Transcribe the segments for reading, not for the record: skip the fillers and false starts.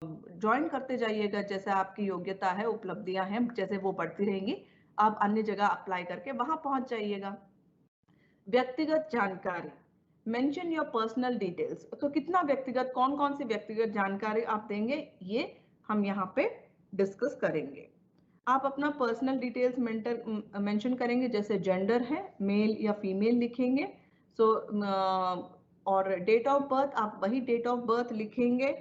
Join करते जाइएगा, जैसे आपकी योग्यता है, उपलब्धियां हैं, जैसे वो बढ़ती रहेंगी आप अन्य जगह अप्लाई करके वहां पहुंच जाइएगा। व्यक्तिगत जानकारी, मेंशन योर पर्सनल डिटेल्स। तो कितना व्यक्तिगत, कौन कौन सी व्यक्तिगत जानकारी आप देंगे, ये हम यहाँ पे डिस्कस करेंगे। आप अपना पर्सनल डिटेल्स मेंशन करेंगे, जैसे जेंडर है, मेल या फीमेल लिखेंगे। सो और डेट ऑफ बर्थ, आप वही डेट ऑफ बर्थ लिखेंगे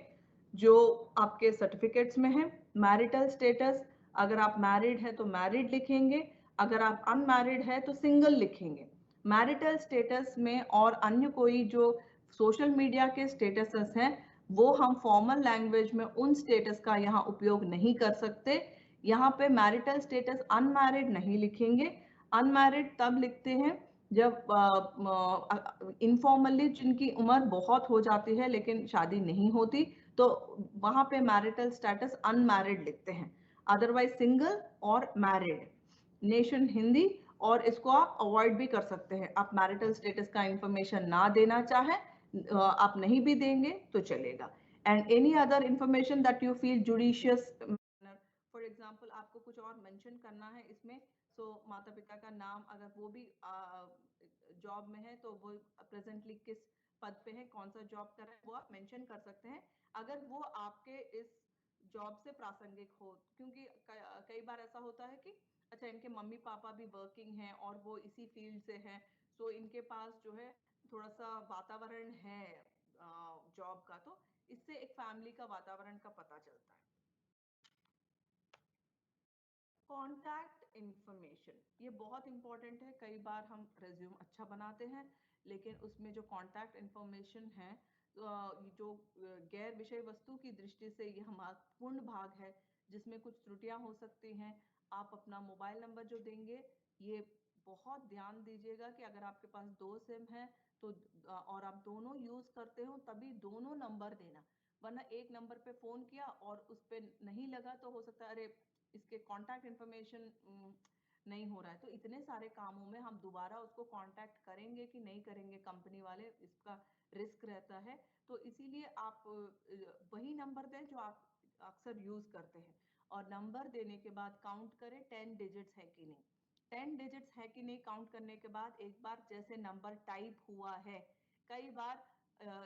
जो आपके सर्टिफिकेट्स में है। मैरिटल स्टेटस, अगर आप मैरिड है तो मैरिड लिखेंगे, अगर आप अनमैरिड है तो सिंगल लिखेंगे। मैरिटल स्टेटस में और अन्य कोई जो सोशल मीडिया के स्टेटसेस हैं वो हम फॉर्मल लैंग्वेज में उन स्टेटस का यहाँ उपयोग नहीं कर सकते। यहाँ पे मैरिटल स्टेटस अनमैरिड नहीं लिखेंगे। अनमैरिड तब लिखते हैं जब इनफॉर्मली जिनकी उम्र बहुत हो जाती है लेकिन शादी नहीं होती, तो वहां पे मैरिटल स्टेटस अनमैरिड लिखते हैं। अदरवाइज सिंगल और मैरिड। नेशन हिंदी, और इसको आप अवॉइड भी कर सकते हैं। आप मैरिटल स्टेटस का इंफॉर्मेशन ना देना चाहें, आप नहीं भी देंगे तो चलेगा। And any other information that you feel judicious, for example आपको कुछ और मेंशन करना है इसमें, सो माता पिता का नाम, अगर वो भी जॉब में है तो वो प्रेजेंटली किस पद पे है, कौन सा जॉब कर रहे हैं, वो आप मेंशन कर सकते हैं अगर वो आपके इस जॉब से प्रासंगिक हो। क्योंकि कई बार ऐसा होता है कि अच्छा इनके मम्मी पापा भी वर्किंग हैं और वो इसी फील्ड से हैं, सो इनके पास जो है थोड़ा सा वातावरण है जॉब का, तो इससे एक फैमिली का वातावरण का पता चलता है। कॉन्टैक्ट इंफॉर्मेशन, ये बहुत इंपॉर्टेंट है। कई बार हम रिज्यूम अच्छा बनाते हैं लेकिन उसमें जो कॉन्टैक्ट इंफॉर्मेशन है, जो गैर विषय वस्तु की दृष्टि से ये महत्वपूर्ण भाग है जिसमें कुछ त्रुटियां हो सकती हैं। आप अपना मोबाइल नंबर जो देंगे, ये बहुत ध्यान दीजिएगा कि अगर आपके पास दो सिम है तो और आप दोनों यूज करते हो तभी दोनों नंबर देना, वरना एक नंबर पे फोन किया और उस पे नहीं लगा तो हो सकता है अरे इसके कांटेक्ट इन्फॉर्मेशन नहीं हो रहा है। तो इतने सारे कामों में हम दोबारा उसको कांटेक्ट करेंगे कि नहीं करेंगे, कंपनी वाले, इसका रिस्क रहता है। तो इसीलिए आप वही नंबर दें जो आप अक्सर यूज करते हैं, और नंबर देने के बाद काउंट करें 10 डिजिट्स है कि नहीं। 10 डिजिट्स है कि नहीं काउंट करने के बाद एक बार जैसे नंबर टाइप हुआ है, कई बार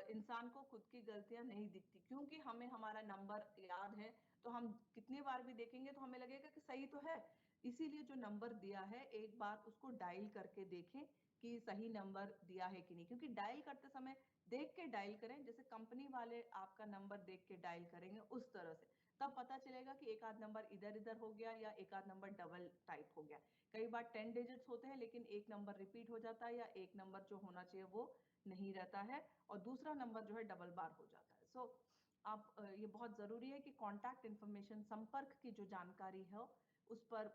इंसान को खुद की गलतियां नहीं दिखती क्योंकि हमें हमारा नंबर याद है, तो हम कितनी बार भी देखेंगे तो हमें लगेगा कि सही तो है। इसीलिए जो नंबर दिया है एक बार उसको डायल करके देखें कि सही नंबर दिया है कि नहीं, क्योंकि डायल करते समय देख के डायल करें, जैसे कंपनी वाले आपका नंबर देख के डायल करेंगे उस तरह से, तब पता चलेगा कि एक आध नंबर इधर इधर हो गया या एक आध नंबर डबल टाइप हो गया। कई बार 10 डिजिट्स होते हैं लेकिन एक नंबर रिपीट हो जाता है या एक नंबर जो होना चाहिए वो नहीं रहता है और दूसरा नंबर जो है डबल बार हो जाता है। सो आप ये बहुत ज़रूरी है कि कॉन्टैक्ट इन्फॉर्मेशन, संपर्क की जो जानकारी है उस पर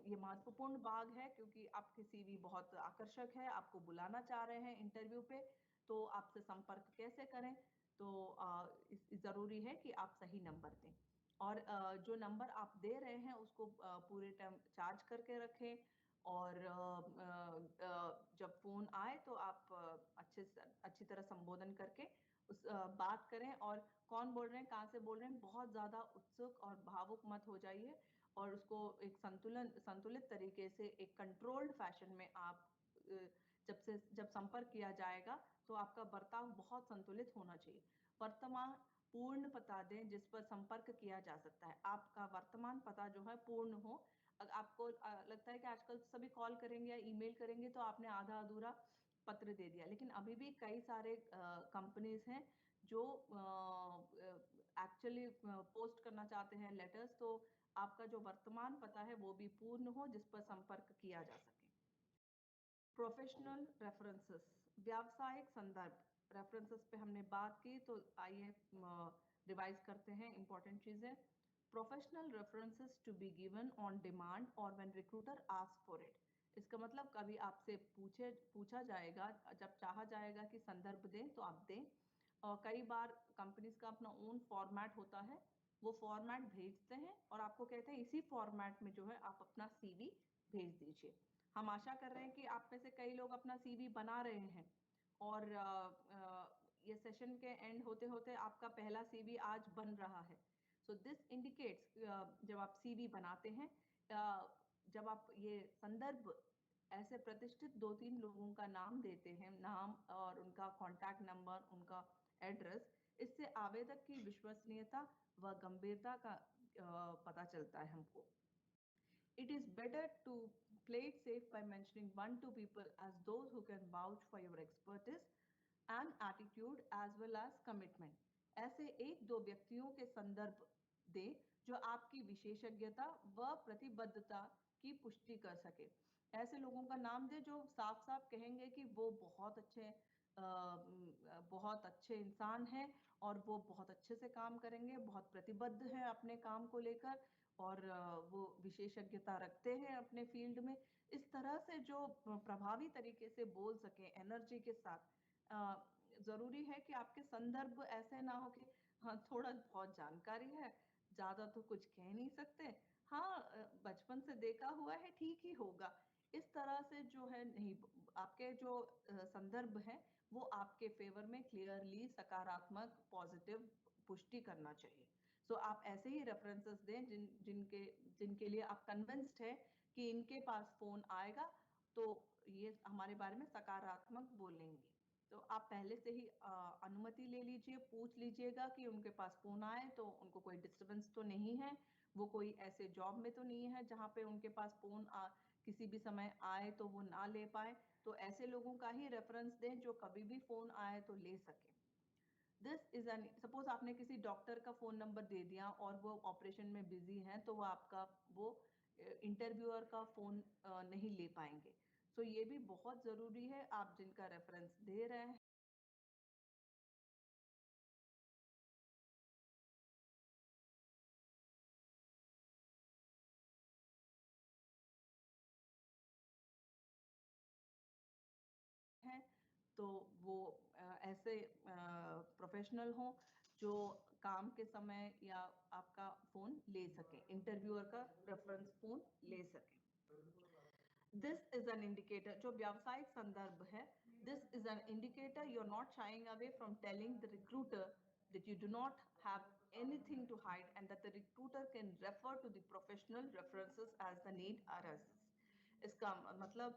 ये महत्वपूर्ण भाग है, क्योंकि आपकी सीवी बहुत आकर्षक है, आपको बुलाना चाह रहे हैं इंटरव्यू पे, तो आपसे संपर्क कैसे करें, तो ज़रूरी है कि आप सही नंबर दें। और जो नंबर आप दे रहे हैं उसको पूरे टाइम चार्ज करके रखें, और जब फ़ोन आए तो आप अच्छी तरह संबोधन करके उस बात करें। और कौन बोल रहे हैं, कहाँ से बोल रहे हैं, बहुत ज़्यादा उत्सुक और भावुक मत हो जाइए, और उसको एक संतुलित तरीके से एक कंट्रोल्ड फैशन में आप जब संपर्क किया जाएगा तो आपका बर्ताव बहुत संतुलित होना चाहिए। वर्तमान पूर्ण पता दें जिस पर संपर्क किया जा सकता है। आपका वर्तमान पता जो है पूर्ण हो। अगर आपको लगता है कि आजकल सभी कॉल करेंगे या ईमेल करेंगे तो आपने आधा अधूरा पत्र दे दिया, लेकिन अभी भी कई सारे कंपनीज हैं जो एक्चुअली पोस्ट करना चाहते हैं लेटर्स, तो आपका जो वर्तमान पता है वो भी पूर्ण हो जिस पर संपर्क किया जा सके। प्रोफेशनल रेफरेंसेस, व्यावसायिक संदर्भ रेफरेंसेस पे हमने बात की, तो आइए रिवाइज करते हैं इंपॉर्टेंट चीजें। Professional references to be given on demand और when recruiter ask for it. इसका मतलब कभी आपसे पूछा जाएगा, जब चाहा जाएगा कि संदर्भ दें तो आप दें। और कई बार कंपनीज का अपना ओन फॉर्मेट होता है, वो फॉर्मेट भेजते हैं और आपको कहते हैं इसी फॉर्मेट में जो है आप अपना सीवी भेज दीजिए। हम आशा कर रहे हैं कि आप में से कई लोग अपना सीवी बना रहे हैं और ये सेशन के एंड होते होते आपका पहला सीवी आज बन रहा है। सो दिस इंडिकेट्स, जब आप सीवी बनाते हैं, जब आप ये संदर्भ ऐसे प्रतिष्ठित 2-3 लोगों का नाम देते हैं, नाम और उनका कॉन्टैक्ट नंबर, उनका एड्रेस, इससे आवेदक की विश्वसनीयता व गंभीरता का पता चलता है हमको। It is better to play it safe by mentioning 1-2 people as those who can vouch for your expertise and attitude as well as commitment. ऐसे 1-2 व्यक्तियों के संदर्भ दें जो आपकी विशेषज्ञता व प्रतिबद्धता की पुष्टि कर सके। ऐसे लोगों का नाम दें जो साफ साफ कहेंगे कि वो बहुत अच्छे इंसान हैं और वो बहुत अच्छे से काम करेंगे, बहुत प्रतिबद्ध हैं अपने काम को लेकर, और वो विशेषज्ञता रखते हैं अपने फील्ड में। इस तरह से जो प्रभावी तरीके से बोल सके एनर्जी के साथ। जरूरी है कि आपके संदर्भ ऐसे ना हो कि हाँ थोड़ा बहुत जानकारी है, ज्यादा तो कुछ कह नहीं सकते, हाँ बचपन से देखा हुआ है, ठीक ही होगा, इस तरह से जो है नहीं। आपके जो संदर्भ है वो आपके फेवर में क्लियरली सकारात्मक पॉजिटिव पुष्टि करना चाहिए। सो आप ऐसे ही रेफरेंसेस दें जिनके लिए आप कन्विंस्ड है कि इनके पास फोन आएगा तो ये हमारे बारे में सकारात्मक बोलेंगे। तो आप पहले से ही अनुमति ले लीजिए, पूछ लीजिएगा कि उनके पास फोन आए तो उनको कोई डिस्टरबेंस तो नहीं है, वो कोई ऐसे जॉब में तो नहीं है जहाँ पे उनके पास फोन किसी भी समय आए तो वो ना ले पाए। तो ऐसे लोगों का ही रेफरेंस दें जो कभी भी फोन आए तो ले सके। दिस इज एन, सपोज आपने किसी डॉक्टर का फोन नंबर दे दिया और वो ऑपरेशन में बिजी हैं तो वो इंटरव्यूअर का फोन नहीं ले पाएंगे। सो ये भी बहुत जरूरी है, आप जिनका रेफरेंस दे रहे हैं तो वो ऐसे प्रोफेशनल हों जो काम के समय या आपका फोन ले सके, इंटरव्यूअर का रेफरेंस फोन ले सके। दिस इज एन इंडिकेटर, जो व्यावसायिक संदर्भ है, this is an indicator you are not shying away from telling the recruiter that you do not have anything to hide and that the recruiter can refer to the professional references as the need arises। इसका मतलब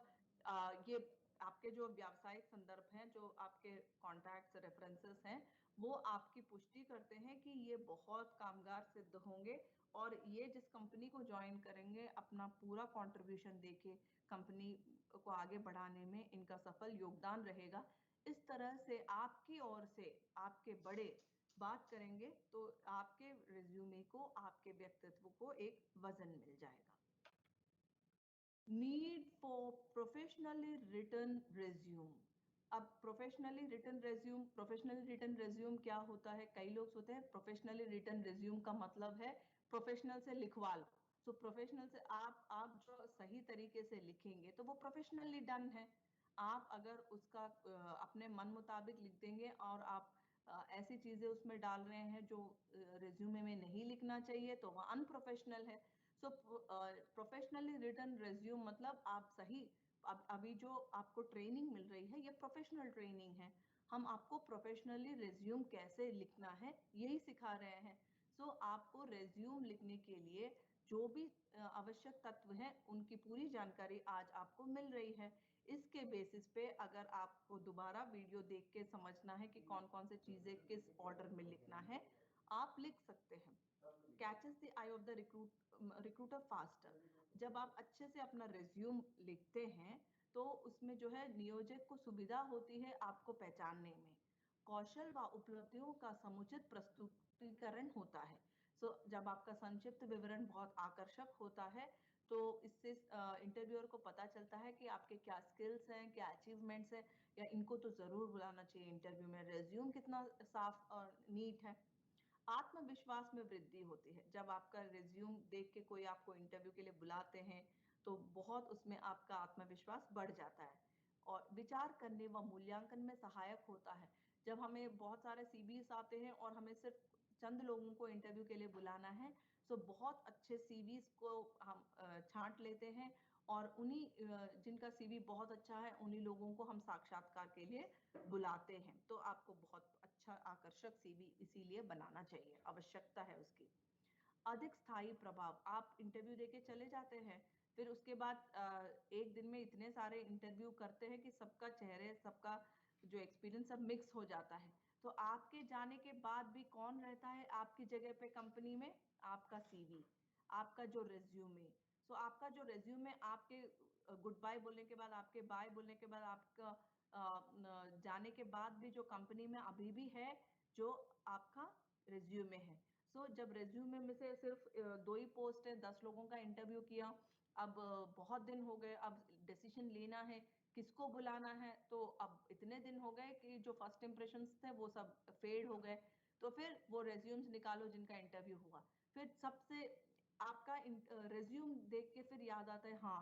ये आपके जो व्यावसायिक संदर्भ हैं, जो आपके कॉन्टैक्ट्स रेफरेंसेस हैं, वो आपकी पुष्टि करते हैं कि ये बहुत कामगार सिद्ध होंगे और ये जिस कंपनी को ज्वाइन करेंगे अपना पूरा कंट्रीब्यूशन देके कंपनी को आगे बढ़ाने में इनका सफल योगदान रहेगा। इस तरह से आपकी ओर से आपके बड़े बात करेंगे तो आपके रिज्यूमे को, आपके व्यक्तित्व को एक वजन मिल जाएगा। Need for professionally written resume. अब प्रोफेशनली रिटन रेज्यूम क्या होता है? कई लोग सोचते हैं प्रोफेशनली रिटन रेज्यूम का मतलब है प्रोफेशनल से लिखवा लो। सो प्रोफेशनल से आप जो सही तरीके से लिखेंगे तो वो प्रोफेशनली डन है। आप अगर उसका अपने मन मुताबिक लिख देंगे और आप ऐसी चीजें उसमें डाल रहे हैं जो रेज्यूमे में नहीं लिखना चाहिए तो वह अनप्रोफेशनल है। सो प्रोफेशनली रिटन रेज्यूम मतलब आप सही, अभी जो आपको ट्रेनिंग मिल रही है ये प्रोफेशनल ट्रेनिंग है, हम आपको प्रोफेशनली रेज्यूम कैसे लिखना है यही सिखा रहे हैं। सो आपको रेज्यूम लिखने के लिए जो भी आवश्यक तत्व हैं उनकी पूरी जानकारी आज आपको मिल रही है। इसके बेसिस पे अगर आपको दोबारा वीडियो देख के समझना है कि कौन कौन से चीजें किस ऑर्डर में लिखना है, आप लिख सकते हैं। Catches the I of the recruiter faster. जब आप अच्छे से अपना रिज्यूम लिखते हैं तो उसमें जो है नियोजक को सुविधा होती है आपको पहचानने में। कौशल व उपलब्धियों का समुचित प्रस्तुतिकरण होता है। जब आपका संक्षिप्त विवरण बहुत आकर्षक होता है तो इससे इंटरव्यूअर को पता चलता है कि आपके क्या स्किल्स हैं, क्या अचीवमेंट्स हैं, या इनको तो जरूर बुलाना चाहिए इंटरव्यू में, रेज्यूम कितना साफ और नीट है। आत्मविश्वास में वृद्धि होती है जब आपका रिज्यूम देख के कोई आपको इंटरव्यू के लिए बुलाते हैं तो बहुत उसमें आपका आत्मविश्वास बढ़ जाता है और विचार करने व मूल्यांकन में सहायक होता है। जब हमें बहुत सारे सीवीज आते हैं और हमें सिर्फ चंद लोगों को इंटरव्यू के लिए बुलाना है, सो बहुत अच्छे सीवीज को हम छांट लेते हैं और उन्हीं जिनका सीवी बहुत अच्छा है उन्हीं लोगों को हम साक्षात्कार के लिए बुलाते हैं। तो आपको बहुत अच्छा आकर्षक सीवी इसीलिए बनाना चाहिए, आवश्यकता है उसकी। अधिक स्थायी प्रभाव, आप इंटरव्यू देके चले जाते हैं, फिर उसके बाद एक दिन में इतने सारे इंटरव्यू करते हैं कि सबका चेहरे, सबका जो एक्सपीरियंस सब मिक्स हो जाता है। तो आपके जाने के बाद भी कौन रहता है आपकी जगह पे कंपनी में? आपका सीवी, आपका जो रेज्यूमे। सो आपका जो रेज्यूमे, आपके गुड बाय बोलने के बाद, आपके बाय बोलने के बाद, आपका जाने के बाद भी जो कंपनी में अभी भी है, जो आपका रेज्यूमे है। सो जब रेज्यूमे में से सिर्फ 2 ही पोस्ट है, 10 लोगों का इंटरव्यू किया, अब बहुत दिन हो गए, अब डिसीजन लेना है किसको बुलाना है, तो अब इतने दिन हो गए कि जो फर्स्ट इंप्रेशंस थे वो सब फेड हो गए। तो फिर वो रेज्यूम्स निकालो जिनका इंटरव्यू हुआ, फिर सबसे आपका रेज्यूम देख के फिर याद आता है, हाँ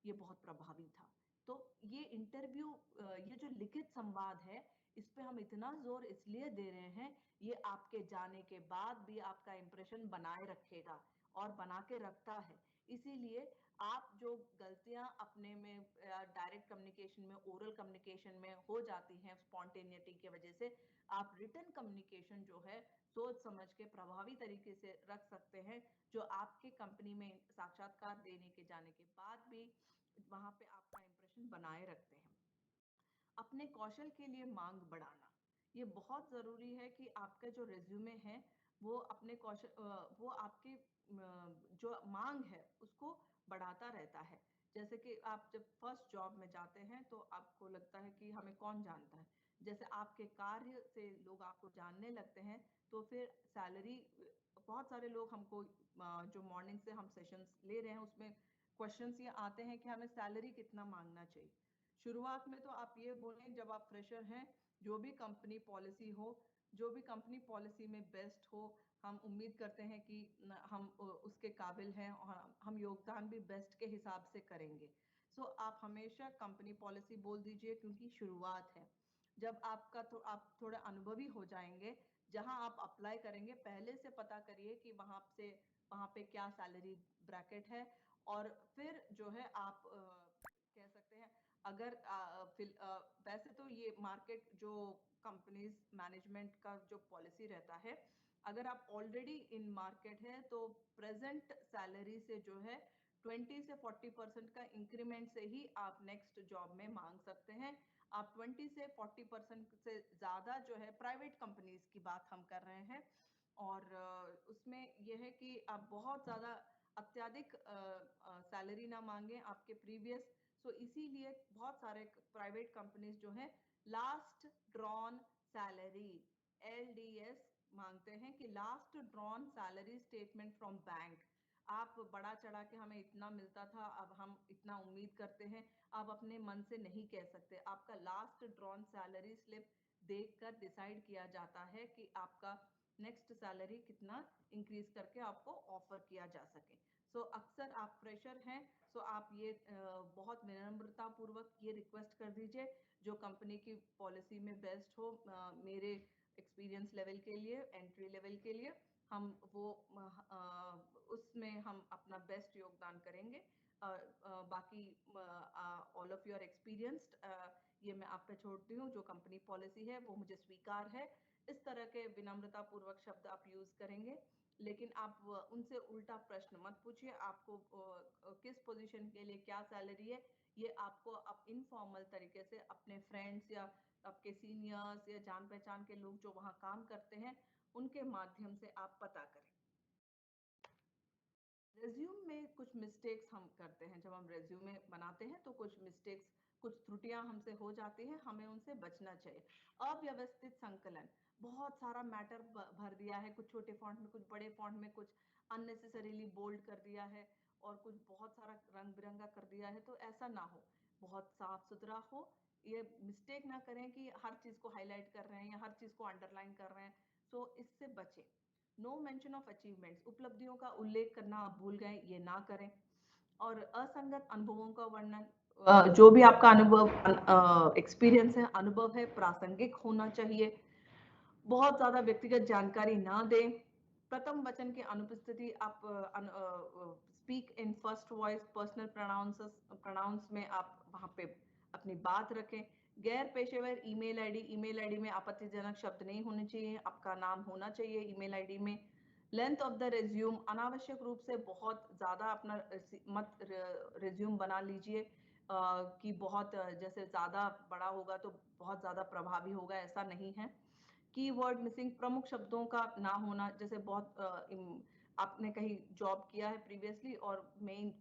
ये बहुत प्रभावी था। तो ये इंटरव्यू, ये जो लिखित संवाद है, इस पे हम इतना जोर इसलिए दे रहे हैं, ये आपके जाने के बाद भी आपका इंप्रेशन बनाए रखेगा और बना के रखता है। इसीलिए आप जो गलतियां अपने में डायरेक्ट कम्युनिकेशन में, ओरल कम्युनिकेशन में हो जाती हैं स्पॉन्टेनिटी की वजह से, आप रिटन कम्युनिकेशन जो है सोच समझ के प्रभावी तरीके से रख सकते हैं, जो आपके कंपनी में साक्षात्कार देने के जाने के बाद भी वहां पे आपका इंप्रेशन बनाए रखते हैं। अपने कौशल के लिए मांग बढ़ाना, ये बहुत ज़रूरी है कि आपका जो रिज्यूमे है वो अपने कौशल, वो आपकी जो मांग है उसको बढ़ाता रहता है। जैसे कि आप जब फर्स्ट जॉब में जाते हैं तो आपको लगता है कि हमें कौन जानता है, जैसे आपके कार्य से लोग आपको जानने लगते हैं, तो फिर सैलरी, बहुत सारे लोग हमको जो मॉर्निंग से हम सेशंस ले रहे हैं उसमें क्वेश्चंस ये आते हैं कि हमें सैलरी कितना मांगना चाहिए। शुरुआत में तो आप ये बोलें, जब आप फ्रेशर हैं, जो भी कंपनी पॉलिसी हो, जो भी कंपनी पॉलिसी में बेस्ट हो, हम उम्मीद करते हैं कि हम उसके काबिल हैं और हम योगदान भी बेस्ट के हिसाब से करेंगे। सो आप हमेशा कंपनी पॉलिसी बोल दीजिए, क्योंकि शुरुआत है। जब आपका तो आप थोड़ा अनुभवी हो जाएंगे, जहां आप अप्लाई करेंगे पहले से पता करिए कि वहां पे क्या सैलरी ब्रैकेट है। और फिर जो है आप कह सकते हैं, अगर वैसे तो ये मार्केट जो कंपनीज मैनेजमेंट का जो पॉलिसी रहता है, अगर आप ऑलरेडी इन मार्केट है तो प्रेजेंट सैलरी से जो है 20 से 40% का इंक्रीमेंट से ही आप नेक्स्ट जॉब में मांग सकते हैं। आप 20 से 40% से ज्यादा जो है, प्राइवेट कंपनीज की बात हम कर रहे हैं, और उसमें यह है कि आप बहुत ज्यादा अत्यधिक सैलरी ना मांगे आपके प्रीवियस। सो इसीलिए बहुत सारे प्राइवेट कंपनीज जो हैं लास्ट ड्रॉन सैलरी, LDS, मांगते हैं कि last drawn salary statement from bank. आप बड़ा चढ़ा के हमें इतना मिलता था, अब हम इतना उम्मीद करते हैं, आप अपने मन से नहीं कह सकते। आपका लास्ट ड्रॉन सैलरी स्लिप देखकर डिसाइड किया जाता है कि आपका नेक्स्ट सैलरी कितना इंक्रीज करके आपको ऑफर किया जा सके। सो अक्सर आप फ्रेशर हैं, सो आप ये बहुत विनम्रता पूर्वक ये रिक्वेस्ट कर दीजिए, जो कंपनी की पॉलिसी में बेस्ट हो, मेरे एक्सपीरियंस लेवल के लिए, एंट्री लेवल के लिए, हम वो उसमें हम अपना बेस्ट योगदान करेंगे। बाकी ऑल ऑफ योर एक्सपीरियंस्ड, ये मैं आप पे छोड़ती हूँ, जो कंपनी पॉलिसी है वो मुझे स्वीकार है। इस तरह के विनम्रता पूर्वक शब्द आप यूज करेंगे, लेकिन आप उनसे उल्टा प्रश्न मत पूछिए, आपको किस पोजीशन के लिए क्या सैलरी है, ये आपको आप इनफॉर्मल तरीके से अपने फ्रेंड्स या आपके सीनियर्स या जान पहचान के लोग जो वहाँ काम करते हैं उनके माध्यम से आप पता करें। रेज्यूम में कुछ मिस्टेक्स हम करते हैं, जब हम रेज्यूमे बनाते हैं तो कुछ मिस्टेक्स, कुछ त्रुटियां हमसे हो जाती हैं, हमें उनसे बचना चाहिए। अव्यवस्थित संकलन, बहुत सारा मैटर भर दिया है, कुछ छोटे फॉन्ट में, कुछ बड़े फॉन्ट में, कुछ अननेसेसरीली बोल्ड कर दिया है, और कुछ बहुत सारा रंग बिरंगा कर दिया है। तो ऐसा ना हो, बहुत साफ सुथरा हो। ये मिस्टेक ना करें कि हर चीज को हाईलाइट कर रहे हैं या हर चीज को अंडरलाइन कर रहे हैं। सो इससे बचें। नो मेंशन ऑफ अचीवमेंट्स, उपलब्धियों का उल्लेख करना आप भूल गए, ये ना करें। और असंगत अनुभवों का वर्णन, जो भी आपका अनुभव, एक्सपीरियंस है, अनुभव है, प्रासंगिक होना चाहिए। बहुत ज्यादा व्यक्तिगत जानकारी ना दें। प्रथम वचन की अनुपस्थिति, आप speak in first voice, personal pronouns में आप वहां पे अपनी बात रखें। गैर पेशेवर ईमेल आईडी में आपत्तिजनक शब्द नहीं होने चाहिए, आपका नाम होना चाहिए ईमेल आईडी में। लेंथ ऑफ द रेज्यूम, अनावश्यक रूप से बहुत ज्यादा अपना मत रेज्यूम बना लीजिए कि बहुत जैसे ज्यादा बड़ा होगा तो बहुत ज्यादा प्रभावी होगा, ऐसा नहीं है। कीवर्ड मिसिंग, प्रमुख शब्दों का ना होना, जैसे बहुत आपने कहीं जॉब किया है प्रीवियसली और मेन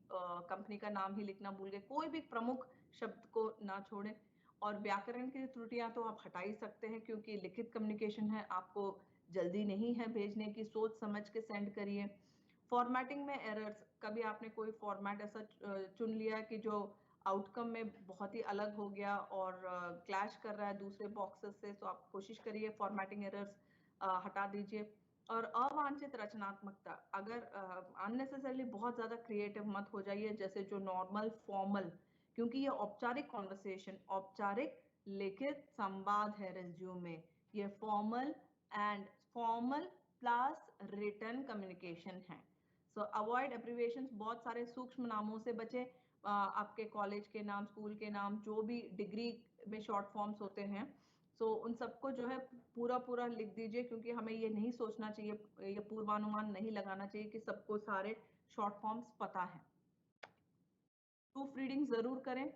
कंपनी का नाम ही लिखना भूल गए, कोई भी प्रमुख शब्द को ना छोड़ें। और व्याकरण की त्रुटियां तो आप हटा ही सकते हैं क्योंकि लिखित कम्युनिकेशन है, आपको जल्दी नहीं है भेजने की, सोच समझ के सेंड करिए। फॉर्मेटिंग में एरर्स, कभी आपने कोई फॉर्मेट ऐसा चुन लिया कि जो आउटकम में बहुत ही अलग हो गया और क्लैश कर रहा है दूसरे बॉक्सेस से, तो आप कोशिश करिए फॉर्मेटिंग एरर्स हटा दीजिए। और अवांछित रचनात्मकता, अगर अननेसेसरली बहुत ज्यादा क्रिएटिव मत हो जाइए, जैसे जो नॉर्मल फॉर्मल, क्योंकि ये औपचारिक कॉन्वर्सेशन, औपचारिक लिखित संवाद है रेज्यूम में, ये formal and formal plus written communication है। सो अवॉइड एब्रिविएशंस, बहुत सारे सूक्ष्म नामों से बचे। आपके कॉलेज के नाम, स्कूल के नाम, जो भी डिग्री में शॉर्ट फॉर्म्स होते हैं, सो उन सबको जो है पूरा पूरा लिख दीजिए, क्योंकि हमें ये नहीं सोचना चाहिए, ये पूर्वानुमान नहीं लगाना चाहिए कि सबको सारे शॉर्ट फॉर्म्स पता है। प्रूफ रीडिंग जरूर करें,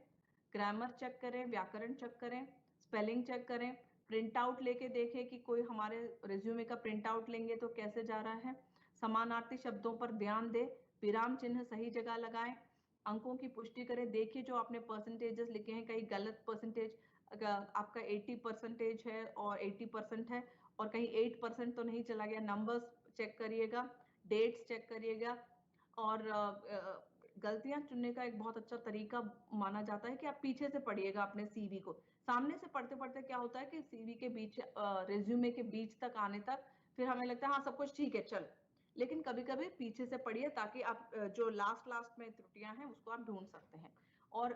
ग्रामर चेक करें, व्याकरण चेक करें, स्पेलिंग चेक करें, प्रिंट आउट लेके देखें कि कोई हमारे रिज्यूमे का प्रिंट आउट लेंगे तो कैसे जा रहा है। समानार्थी शब्दों पर ध्यान दें, विराम चिन्ह सही जगह लगाएं, अंकों की पुष्टि करें, देखिए जो आपने परसेंटेजेस लिखे हैं कहीं गलत परसेंटेज, आपका 80% है और 80% है और कहीं 8% तो नहीं चला गया, नंबर्स चेक करिएगा, डेट्स चेक करिएगा। और गलतियां चुनने का एक बहुत अच्छा तरीका माना जाता है कि आप पीछे से पढ़िएगा अपने सीवी को। सामने से पढ़ते पढ़ते क्या होता है कि सीवी के बीच, रेज्यूमे के बीच तक आने तक फिर हमें लगता है हाँ सब कुछ ठीक है चल, लेकिन कभी कभी पीछे से पढ़िए ताकि आप जो लास्ट में त्रुटियां हैं उसको आप ढूंढ सकते हैं। और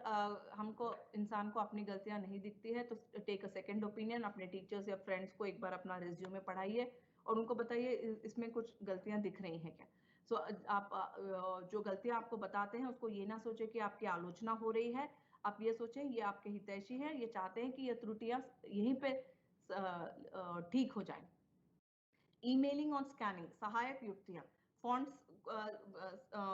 हमको, इंसान को अपनी गलतियां नहीं दिखती है तो टेक अ सेकेंड ओपिनियन, अपने टीचर्स या फ्रेंड्स को एक बार अपना रिज्यूमे पढ़ाइए और उनको बताइए इसमें कुछ गलतियां दिख रही हैं क्या। सो आप जो गलतियां आपको बताते हैं उसको ये ना सोचे कि आपकी आलोचना हो रही है, आप ये सोचें ये आपके हितैषी हैं, ये चाहते हैं कि ये त्रुटियां यहीं पे ठीक हो जाएं। ईमेलिंग और स्कैनिंग, सहायक युक्तियां, फॉन्ट्स,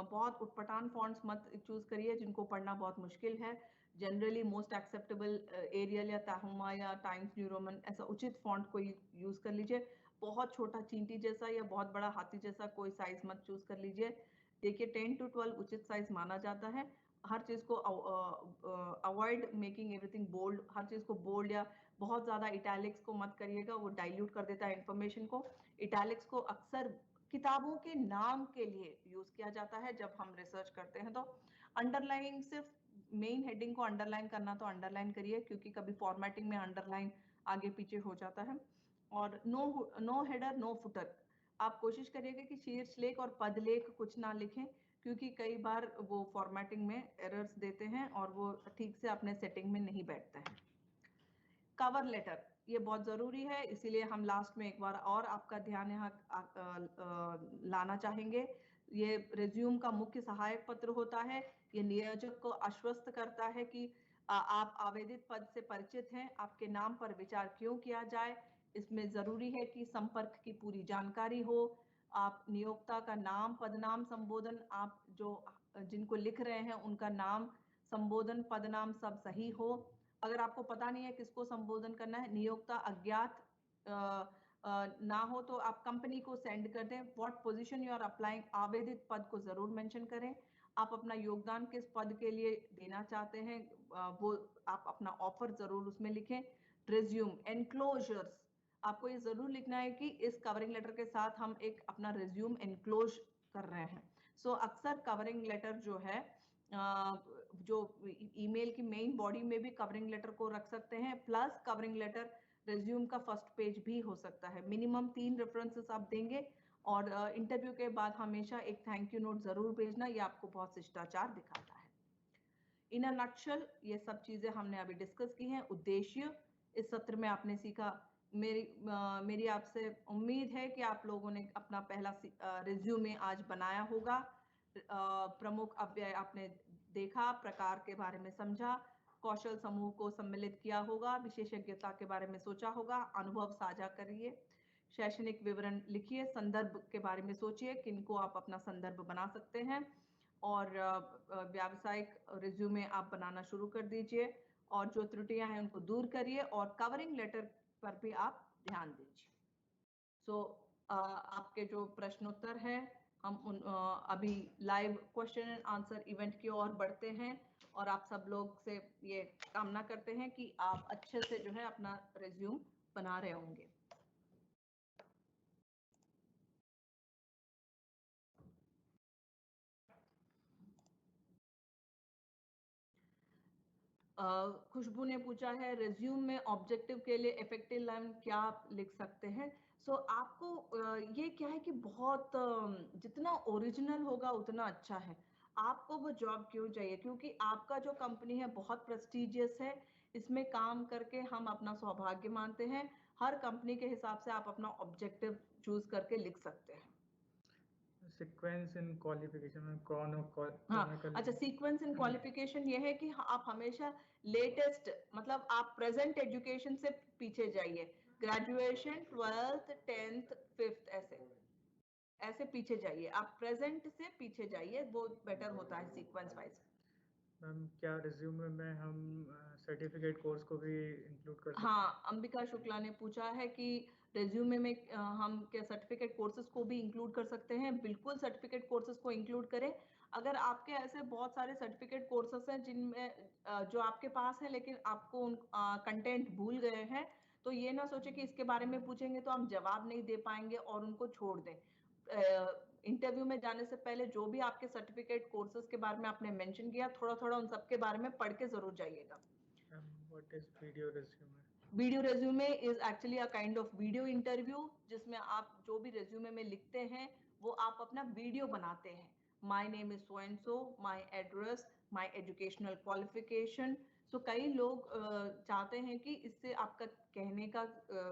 बहुत उटपटांग फॉन्ट्स मत चूज करिए जिनको पढ़ना बहुत मुश्किल है। जनरली मोस्ट एक्सेप्टेबल एरियल या टाहुमा या टाइम्स न्यू रोमन, ऐसा उचित फॉन्ट को यूज कर लीजिए। बहुत छोटा चींटी जैसा या बहुत बड़ा हाथी जैसा कोई साइज मत चूज कर लीजिए। देखिए 10 to 12 उचित साइज माना जाता है। हर चीज को अवॉइड मेकिंग एवरीथिंग बोल्ड, हर चीज को बोल्ड या बहुत ज्यादा इटैलिक्स को मत करिएगा, वो डाइल्यूट कर देता है इंफॉर्मेशन को। इटैलिक्स को अक्सर किताबों के नाम के लिए यूज किया जाता है जब हम रिसर्च करते हैं। तो अंडरलाइन, सिर्फ मेन हेडिंग को अंडरलाइन करना तो अंडरलाइन करिए, क्योंकि कभी फॉर्मेटिंग में अंडरलाइन आगे पीछे हो जाता है। और नो हेडर नो फुटर, आप कोशिश करिएगा कि शीर्षलेख और पदलेख कुछ ना लिखें, क्योंकि कई बार वो फॉर्मेटिंग में एरर्स देते हैं और वो ठीक से अपने सेटिंग में नहीं बैठते हैं। कवर लेटर, ये बहुत जरूरी है, इसीलिए हम लास्ट में एक बार और आपका ध्यान यहाँ लाना चाहेंगे। ये रिज्यूम का मुख्य सहायक पत्र होता है, ये नियोजक को आश्वस्त करता है कि आप आवेदित पद से परिचित हैं, आपके नाम पर विचार क्यों किया जाए। इसमें जरूरी है कि संपर्क की पूरी जानकारी हो, आप नियोक्ता का नाम, पदनाम, संबोधन, आप जो जिनको लिख रहे हैं उनका नाम, संबोधन, पदनाम सब सही हो। अगर आपको पता नहीं है किसको संबोधन करना है, नियोक्ता अज्ञात ना हो तो आप कंपनी को सेंड कर दें। What position you are applying, आवेदित पद को जरूर मेंशन करें। आप अपना योगदान किस पद के लिए देना चाहते हैं वो आप अपना ऑफर जरूर उसमें लिखें। रिज्यूम एनक्लोजर्स, आपको ये जरूर लिखना है कि इस कवरिंग लेटर के साथ हम एक अपना रिज्यूम एनक्लोज कर रहे हैं। सो अक्सर कवरिंग लेटर जो है, जो ईमेल की मेन बॉडी में भी कवरिंग लेटर को रख सकते हैं, प्लस कवरिंग लेटर रिज्यूम का फर्स्ट पेज भी हो सकता है। मिनिमम 3 रेफरेंसेस आप देंगे और इंटरव्यू के बाद हमेशा एक थैंक यू नोट जरूर भेजना, ये आपको बहुत शिष्टाचार दिखाता है। इन अ नटशल ये सब चीजें हमने अभी डिस्कस की हैं। उद्देश्य, इस सत्र में आपने सीखा मेरी आपसे उम्मीद है कि आप लोगों ने अपना पहला रिज्यूमे आज बनाया होगा। प्रमुख अव्यय आपने देखा, प्रकार के बारे में समझा, कौशल समूह को सम्मिलित किया होगा, विशेषज्ञता के बारे में सोचा होगा, अनुभव साझा करिए, शैक्षणिक विवरण लिखिए, संदर्भ के बारे में सोचिए किनको आप अपना संदर्भ बना सकते हैं, और व्यावसायिक रिज्यूमे आप बनाना शुरू कर दीजिए, और जो त्रुटियां हैं उनको दूर करिए, और कवरिंग लेटर पर भी आप ध्यान दीजिए। आपके जो प्रश्नोत्तर है, हम अभी live question and answer event की ओर बढ़ते हैं, और आप सब लोग से ये कामना करते हैं कि आप अच्छे से जो है अपना रिज्यूम बना रहे होंगे। खुशबू ने पूछा है, रिज्यूम में ऑब्जेक्टिव के लिए इफेक्टिव लाइन क्या आप लिख सकते हैं? आपको ये क्या है कि बहुत जितना ओरिजिनल होगा उतना अच्छा है। आपको वो जॉब क्यों चाहिए? क्योंकि आपका जो कंपनी है बहुत प्रेस्टिजियस है, इसमें काम करके हम अपना सौभाग्य मानते हैं। हर कंपनी के हिसाब से आप अपना ऑब्जेक्टिव चूज करके लिख सकते हैं। सीक्वेंस इन क्वालिफिकेशन में कौन हाँ, अच्छा, सीक्वेंस इन क्वालिफिकेशन ये है कि आप हमेशा लेटेस्ट, मतलब आप प्रेजेंट एजुकेशन से पीछे जाइए, ग्रेजुएशन 12th 10th 5th ऐसे पीछे जाइए, आप प्रेजेंट से पीछे जाइए, वो बेटर होता है सीक्वेंस वाइज। मैम, क्या रिज्यूमे में हम सर्टिफिकेट कोर्स को भी इंक्लूड कर सकते हैं? हाँ, अंबिका शुक्ला ने पूछा है कि रिज्यूमे में हम क्या सर्टिफिकेट कोर्सेज को भी इंक्लूड कर सकते हैं? बिल्कुल, सर्टिफिकेट कोर्सेज को इंक्लूड करें। अगर आपके ऐसे बहुत सारे सर्टिफिकेट कोर्सेज हैं जिनमें जो आपके पास है लेकिन आपको उन कंटेंट भूल गए हैं, तो ये ना सोचे कि इसके बारे में पूछेंगे तो हम जवाब नहीं दे पाएंगे और उनको छोड़ दें। इंटरव्यू में जाने से पहले जो भी आपके सर्टिफिकेट कोर्सेज के बारे में आपने मेंशन किया, थोड़ा थोड़ा उन सब के बारे में पढ़ के जरूर जाइएगा। What is video resume? Video resume is actually a kind of video interview, जिसमें आप जो भी रेज्यूमे में लिखते हैं वो आप अपना वीडियो बनाते हैं। My name is so and so, my address, my educational qualification. So कई लोग चाहते हैं कि इससे आपका कहने का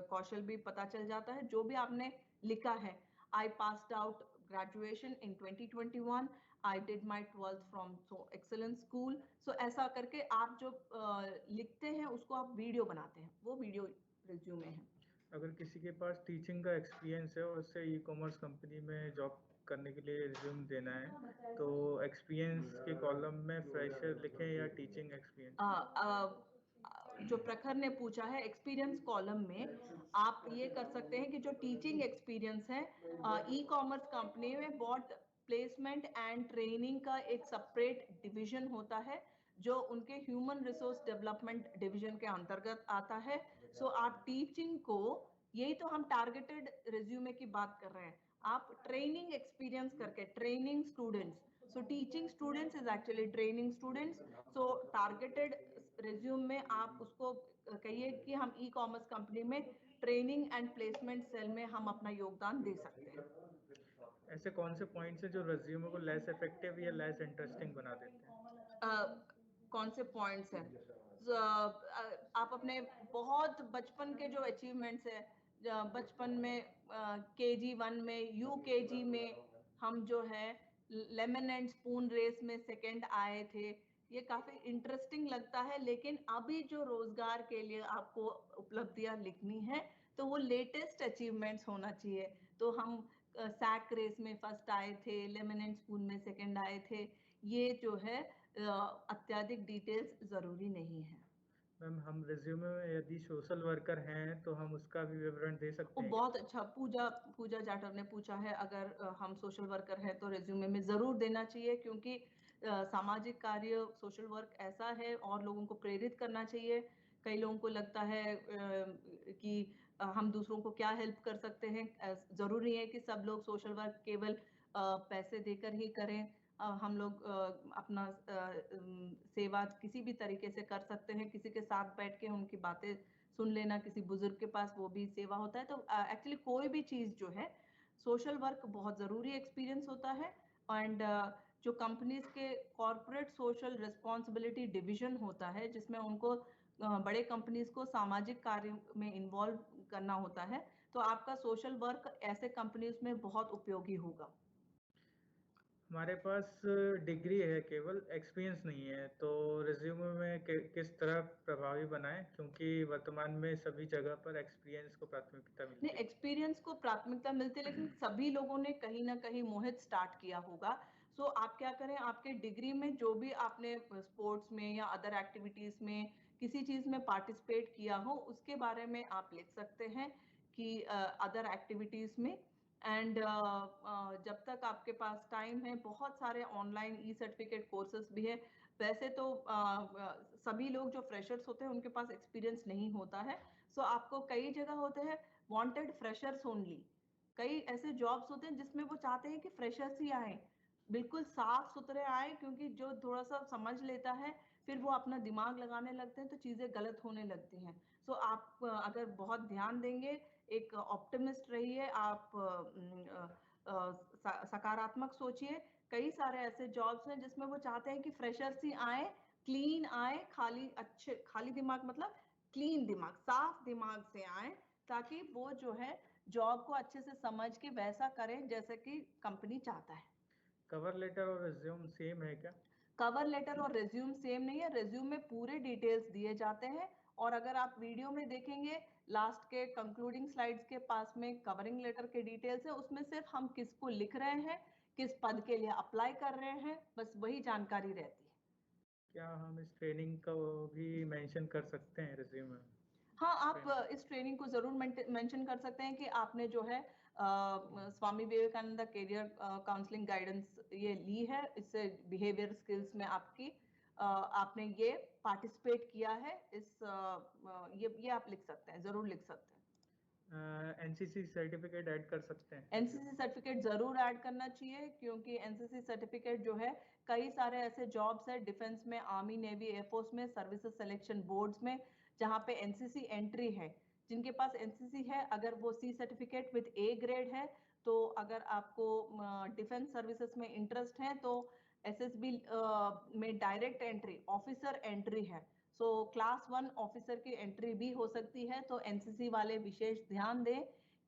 कौशल भी पता चल जाता है, जो भी आपने लिखा है। I passed out graduation in 2021. I did my 12th from so excellent school. So ऐसा करके आप जो लिखते हैं उसको आप वीडियो बनाते हैं, वो वीडियो रिज्यूमे है। अगर किसी के पास टीचिंग का एक्सपीरियंस है और उसे ई कॉमर्स कंपनी में जॉब करने के लिए रिज्यूम देना है, तो एक्सपीरियंस के कॉलम में फ्रेशर लिखें या टीचिंग एक्सपीरियंस? जो प्रखर ने पूछा है, एक्सपीरियंस कॉलम में आप ये कर सकते हैं कि जो टीचिंग एक्सपीरियंस है, ई कॉमर्स कंपनी में बहुत प्लेसमेंट एंड ट्रेनिंग का एक सेपरेट डिवीजन होता है जो उनके ह्यूमन रिसोर्स डेवलपमेंट डिवीजन के अंतर्गत आता है। सो आप टीचिंग को, यही तो हम टारगेटेड रिज्यूमे की बात कर रहे हैं, आप ट्रेनिंग एक्सपीरियंस करके, training students, so teaching students is actually training students. So targeted resume में आप उसको कहिए कि हम ई कॉमर्स कंपनी में ट्रेनिंग एंड प्लेसमेंट सेल में हम अपना योगदान दे सकते हैं। ऐसे कौन से पॉइंट्स हैं जो रिज्यूमे को लेस इफेक्टिव या लेस इंटरेस्टिंग बना देते हैं? कौन से पॉइंट्स हैं? आप अपने बहुत बचपन के जो अचीवमेंट्स है, बचपन में KG1 में, UKG में हम जो है लेमन एंड स्पून रेस में सेकंड आए थे, ये काफी इंटरेस्टिंग लगता है। लेकिन अभी जो रोजगार के लिए आपको उपलब्धियां लिखनी है तो वो लेटेस्ट अचीवमेंट्स होना चाहिए। तो हम सैक रेस में फर्स्ट आए थे, लेमन एंड स्पून में सेकंड आए थे, ये जो है अत्यधिक डिटेल्स जरूरी नहीं है। मैम, हम रिज्यूमे में यदि सोशल वर्कर हैं तो हम उसका भी विवरण दे सकते हैं? बहुत अच्छा, पूजा जाटव ने पूछा है, अगर हम सोशल वर्कर हैं तो रिज्यूमे में जरूर देना चाहिए, क्योंकि सामाजिक कार्य, सोशल वर्क ऐसा है और लोगों को प्रेरित करना चाहिए। कई लोगों को लगता है कि हम दूसरों को क्या हेल्प कर सकते हैं। जरूरी है कि सब लोग सोशल वर्क केवल पैसे देकर ही करें। हम लोग अपना सेवा किसी भी तरीके से कर सकते हैं, किसी के साथ बैठ के उनकी बातें सुन लेना, किसी बुजुर्ग के पास, वो भी सेवा होता है। तो एक्चुअली कोई भी चीज जो है, सोशल वर्क बहुत जरूरी एक्सपीरियंस होता है। एंड जो कंपनीज के कॉर्पोरेट सोशल रिस्पॉन्सिबिलिटी डिवीजन होता है, जिसमें उनको बड़े कंपनीज को सामाजिक कार्य में इन्वॉल्व करना होता है, तो आपका सोशल वर्क ऐसे कंपनीज में बहुत उपयोगी होगा। हमारे पास डिग्री है, केवल एक्सपीरियंस नहीं है, तो रिज्यूमे में किस तरह प्रभावी बनाएं, क्योंकि वर्तमान में सभी जगह पर एक्सपीरियंस को प्राथमिकता मिलती नहीं, है। एक्सपीरियंस को प्राथमिकता मिलती है, लेकिन सभी लोगों ने कहीं ना कहीं मोहित स्टार्ट किया होगा। सो आप क्या करें, आपके डिग्री में जो भी आपने स्पोर्ट्स में या अदर एक्टिविटीज में किसी चीज में पार्टिसिपेट किया हो, उसके बारे में आप लिख सकते हैं कि अदर एक्टिविटीज में। एंड जब तक आपके पास टाइम है, बहुत सारे ऑनलाइन ई सर्टिफिकेट कोर्सेज भी है। वैसे तो सभी लोग जो फ्रेशर्स होते हैं उनके पास एक्सपीरियंस नहीं होता है। सो आपको कई जगह होते हैं वांटेड फ्रेशर्स ओनली। कई ऐसे जॉब्स होते हैं जिसमें वो चाहते हैं कि फ्रेशर्स ही आए, बिल्कुल साफ सुथरे आए, क्योंकि जो थोड़ा सा समझ लेता है फिर वो अपना दिमाग लगाने लगते हैं तो चीजें गलत होने लगती हैं। सो आप अगर बहुत ध्यान देंगे, एक ऑप्टिमिस्ट रहिए, आप सकारात्मक सोचिए। कई सारे ऐसे जॉब्स हैं जिसमें वो चाहते हैं कि फ्रेशर्स ही आए, क्लीन आए, खाली दिमाग मतलब क्लीन दिमाग, साफ दिमाग से आए, ताकि वो जो है जॉब को अच्छे से समझ के वैसा करें जैसे कि कंपनी चाहता है। कवर लेटर और रिज्यूम सेम है क्या? कवर लेटर और रेज्यूम सेम नहीं है। रेज्यूम में पूरे डिटेल्स दिए जाते हैं, और अगर आप वीडियो में देखेंगे लास्ट के कंक्लूडिंग स्लाइड्स के पास में कवरिंग लेटर के डिटेल्स है, उसमें सिर्फ हम किसको लिख रहे हैं, किस पद के लिए अप्लाई कर रहे हैं, बस वही जानकारी रहती है। क्या हम इस ट्रेनिंग को भी मेंशन कर सकते हैं रिज्यूमे में? हाँ, आप इस ट्रेनिंग को जरूर मेंशन कर सकते हैं कि आपने जो है Swami Vivekananda career counselling guidance ये ली है, इससे बिहेवियर स्किल्स में आपने ये पार्टिसिपेट किया है। ये आप लिख सकते हैं, जरूर लिख सकते हैं। एनसीसी सर्टिफिकेट ऐड कर सकते हैं? एनसीसी सर्टिफिकेट जरूर ऐड करना चाहिए, क्योंकि एनसीसी सर्टिफिकेट जो है, कई सारे ऐसे जॉब्स है डिफेंस में, आर्मी, नेवी, एयरफोर्स में, सर्विसेज सिलेक्शन बोर्ड्स में, जहां पे एनसीसी एंट्री है। जिनके पास एनसीसी है, अगर वो C certificate with A grade है, तो अगर आपको डिफेंस सर्विसेज में इंटरेस्ट है तो एसएसबी में डायरेक्ट एंट्री, ऑफिसर एंट्री है। सो क्लास 1 ऑफिसर की एंट्री भी हो सकती है। तो एनसीसी वाले विशेष ध्यान दें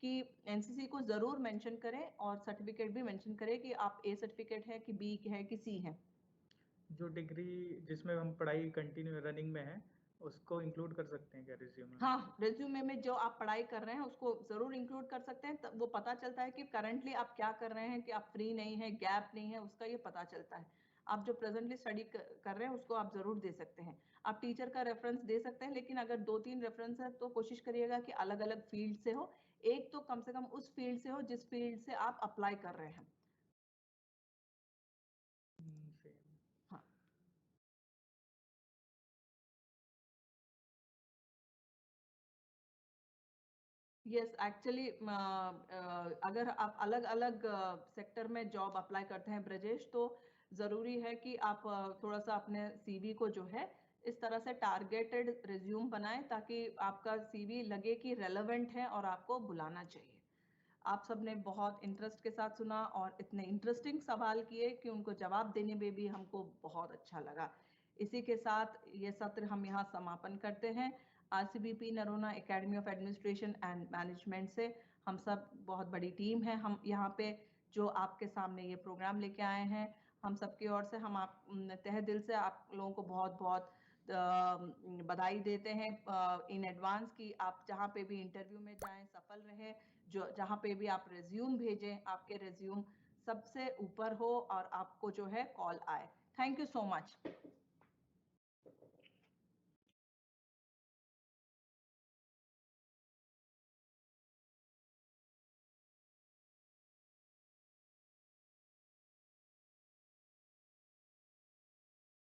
कि एनसीसी को जरूर मेंशन करें, और सर्टिफिकेट भी मेंशन करें कि आप ए सर्टिफिकेट है कि बी है कि सी है। जो डिग्री जिसमें हम पढ़ाई कंटिन्यू रनिंग में है, उसको इंक्लूड कर सकते हैं क्या रिज्यूमे में? हाँ, रेज्यूमे में जो आप पढ़ाई कर रहे हैं उसको जरूर इंक्लूड कर सकते हैं, तब वो पता चलता है कि करंटली आप क्या कर रहे हैं, कि आप फ्री नहीं है, गैप नहीं है, उसका ये पता चलता है। आप जो प्रेजेंटली स्टडी कर रहे हैं उसको आप जरूर दे सकते हैं। आप टीचर का रेफरेंस दे सकते हैं, लेकिन अगर 2-3 रेफरेंस है तो कोशिश करिएगा कि अलग अलग फील्ड से हो, एक तो कम से कम उस फील्ड से हो जिस फील्ड से आप अप्लाई कर रहे हैं। सेम। हाँ। यस, एक्चुअली अगर आप अलग अलग सेक्टर में जॉब अप्लाई करते हैं ब्रजेश, तो जरूरी है कि आप थोड़ा सा अपने सीवी को जो है इस तरह से टारगेटेड रिज्यूम बनाएं, ताकि आपका सीवी लगे कि रेलेवेंट है और आपको बुलाना चाहिए। आप सबने बहुत इंटरेस्ट के साथ सुना और इतने इंटरेस्टिंग सवाल किए कि उनको जवाब देने में भी हमको बहुत अच्छा लगा। इसी के साथ ये सत्र हम यहाँ समापन करते हैं। RCVP Noronha Academy of Administration and Management से हम सब बहुत बड़ी टीम है, हम यहाँ पे जो आपके सामने ये प्रोग्राम लेके आए हैं, हम सबकी ओर से हम आप तहे दिल से आप लोगों को बहुत बहुत बधाई देते हैं इन एडवांस की आप जहाँ पे भी इंटरव्यू में जाएं सफल रहे। जो जहाँ पे भी आप रिज्यूम भेजें, आपके रिज्यूम सबसे ऊपर हो और आपको जो है कॉल आए। Thank you so much.